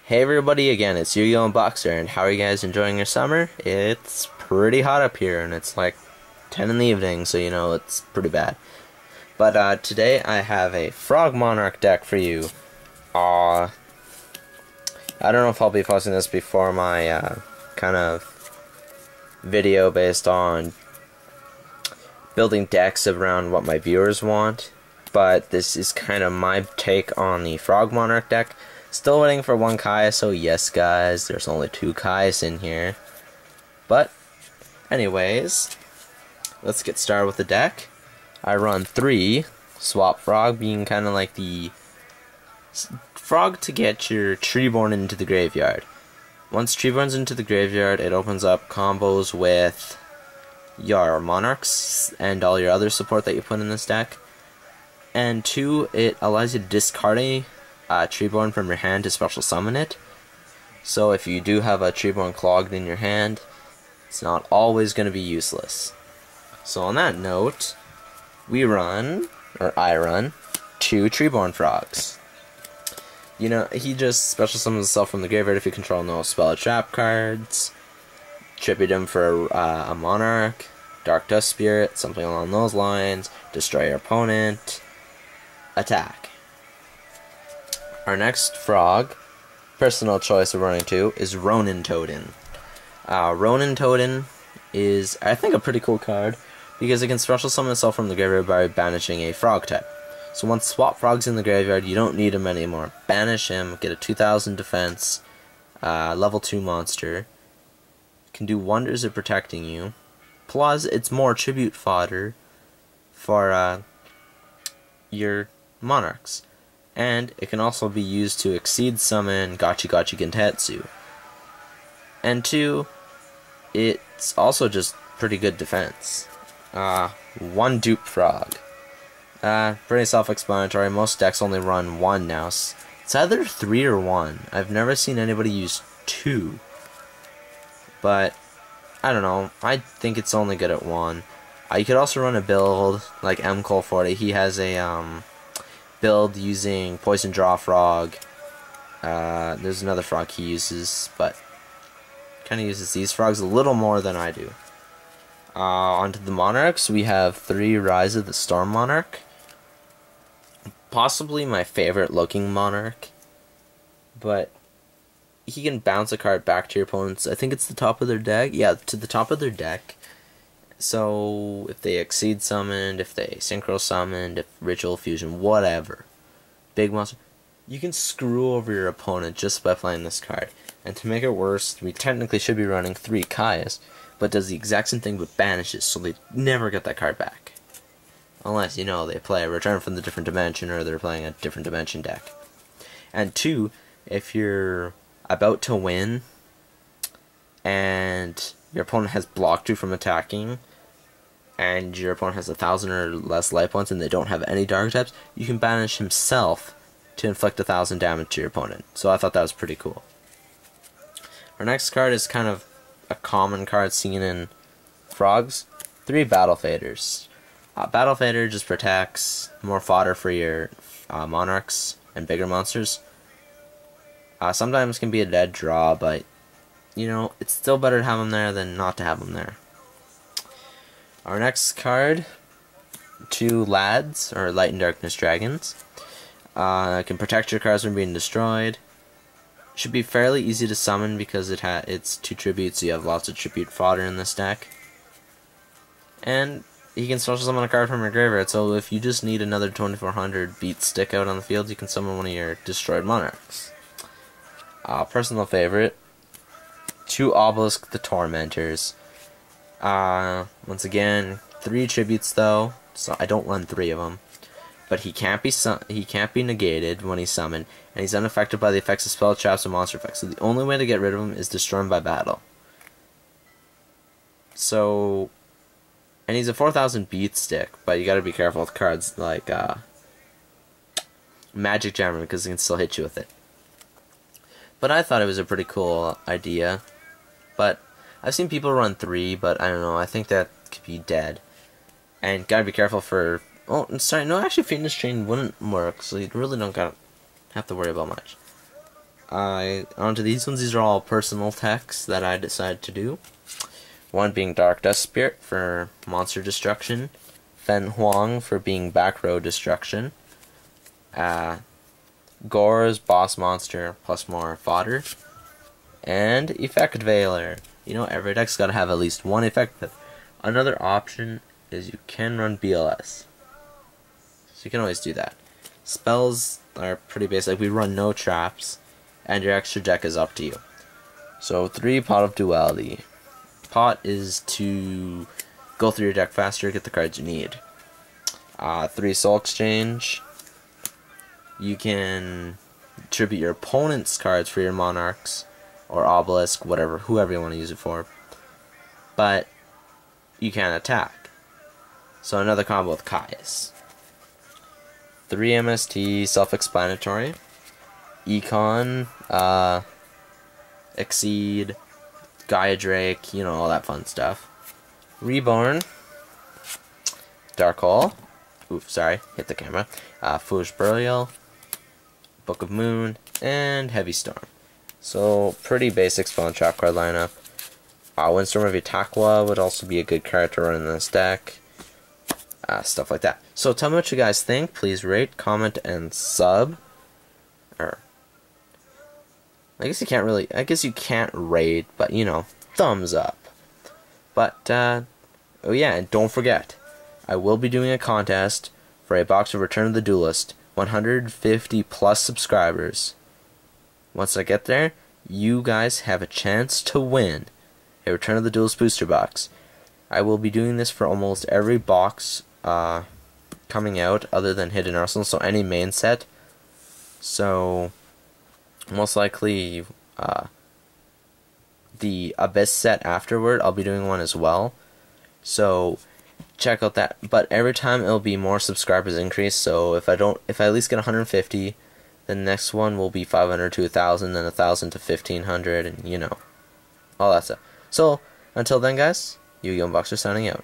Hey everybody again, it's Yu-Gi-Oh! And Boxer, and how are you guys enjoying your summer? It's pretty hot up here, and it's like 10 in the evening, so you know it's pretty bad. But today I have a Frog Monarch deck for you. I don't know if I'll be posting this before my kind of video based on building decks around what my viewers want, but this is kind of my take on the Frog Monarch deck. Still waiting for one caius, so yes guys, there's only 2 caius in here. But, anyways, let's get started with the deck. I run 3, Swap Frog being kind of like the frog to get your Treeborn into the graveyard. Once Treeborn's into the graveyard, it opens up combos with your Monarchs and all your other support that you put in this deck. And 2, it allows you to discard a Treeborn from your hand to special summon it. So if you do have a Treeborn clogged in your hand, it's not always going to be useless. So on that note, I run 2 Treeborn frogs. You know, he just special summons himself from the graveyard if you control no spell or trap cards. Tribute him for a Monarch, Dark Dust Spirit, something along those lines. Destroy your opponent. Attack. Our next frog, personal choice of running 2, is Ronin Totem. Ronin Totem is, I think, a pretty cool card because it can special summon itself from the graveyard by banishing a frog type. So once Swap Frog's in the graveyard, you don't need him anymore. Banish him, get a 2000 defense, level 2 monster. Can do wonders at protecting you. Plus, it's more tribute fodder for your Monarchs. And it can also be used to exceed summon Gachi Gachi Gentetsu. And 2, it's also just pretty good defense. 1 dupe frog. Pretty self-explanatory. Most decks only run 1 now. It's either 3 or 1. I've never seen anybody use 2. But, I don't know. I think it's only good at 1. You could also run a build like M. Cole 40. He has a build using Poison Draw Frog. There's another frog he uses, but kind of uses these frogs a little more than I do. Onto the Monarchs, we have 3 Rise of the Storm Monarch. Possibly my favorite looking Monarch, but he can bounce a card back to your opponents. I think it's the top of their deck. Yeah, to the top of their deck. So, if they Exceed Summoned, if they Synchro Summoned, if Ritual Fusion, whatever, big monster, you can screw over your opponent just by playing this card. And to make it worse, we technically should be running 3 caius, but does the exact same thing but banishes, so they never get that card back. Unless, you know, they play a Return from the Different Dimension, or they're playing a different dimension deck. And 2, if you're about to win, and your opponent has blocked you from attacking, and your opponent has 1,000 or less life points and they don't have any dark types, you can banish himself to inflict 1,000 damage to your opponent. So I thought that was pretty cool. Our next card is kind of a common card seen in frogs. 3 Battle Faders. Battle Fader just protects, more fodder for your Monarchs and bigger monsters. Sometimes can be a dead draw, but you know, it's still better to have them there than not to have them there. Our next card, 2 Lads, or Light and Darkness Dragons. Can protect your cards from being destroyed. Should be fairly easy to summon because it's 2 tributes, so you have lots of tribute fodder in this deck. And you can special summon a card from your graveyard, so if you just need another 2400 beat stick out on the field, you can summon one of your destroyed Monarchs. Personal favorite, 2 Obelisk the Tormentors. Once again, 3 tributes though, so I don't run 3 of them. But he can't be negated when he's summoned, and he's unaffected by the effects of spell traps and monster effects. So the only way to get rid of him is destroy him by battle. So, and he's a 4000 beat stick, but you gotta be careful with cards like Magic Jammer because he can still hit you with it. But I thought it was a pretty cool idea. But I've seen people run 3, but I don't know, I think that could be dead. And gotta be careful for... Oh, sorry, no, actually Phoenix Chain wouldn't work, so you really don't have to worry about much. Onto these ones. These are all personal techs that I decided to do. One being Dark Dust Spirit for monster destruction, Fen Huang for being back row destruction, Gore's boss monster plus more fodder, and Effect Veiler. You know, every deck's got to have at least one effect. Another option is you can run BLS, so you can always do that. Spells are pretty basic. We run no traps, and your extra deck is up to you. So 3 Pot of Duality. Pot is to go through your deck faster, get the cards you need. 3 Soul Exchange. You can tribute your opponent's cards for your Monarchs or Obelisk, whoever you want to use it for. But you can't attack. So another combo with Caius. 3 MST, self-explanatory. Econ, Exceed, Gaia Drake, you know, all that fun stuff. Reborn, Dark Hole, oof, sorry, hit the camera. Foolish Burial, Book of Moon, and Heavy Storm. So, pretty basic spawn trap card lineup. Windstorm of Itakwa would also be a good card to run in this deck. Stuff like that. So tell me what you guys think. Please rate, comment, and sub. Or I guess you can't rate, but you know, thumbs up. But oh yeah, and don't forget, I will be doing a contest for a box of Return of the Duelist. 150 plus subscribers. Once I get there, you guys have a chance to win a Return of the Duelist booster box. I will be doing this for almost every box coming out other than Hidden Arsenal, so any main set. So most likely the Abyss set afterward, I'll be doing one as well. So check out that. But every time it'll be more subscribers increase. So if I at least get 150, the next one will be 500 to 1,000, then 1,000 to 1,500, and you know, all that stuff. So until then, guys, Yu-Gi-Oh! Unboxer signing out.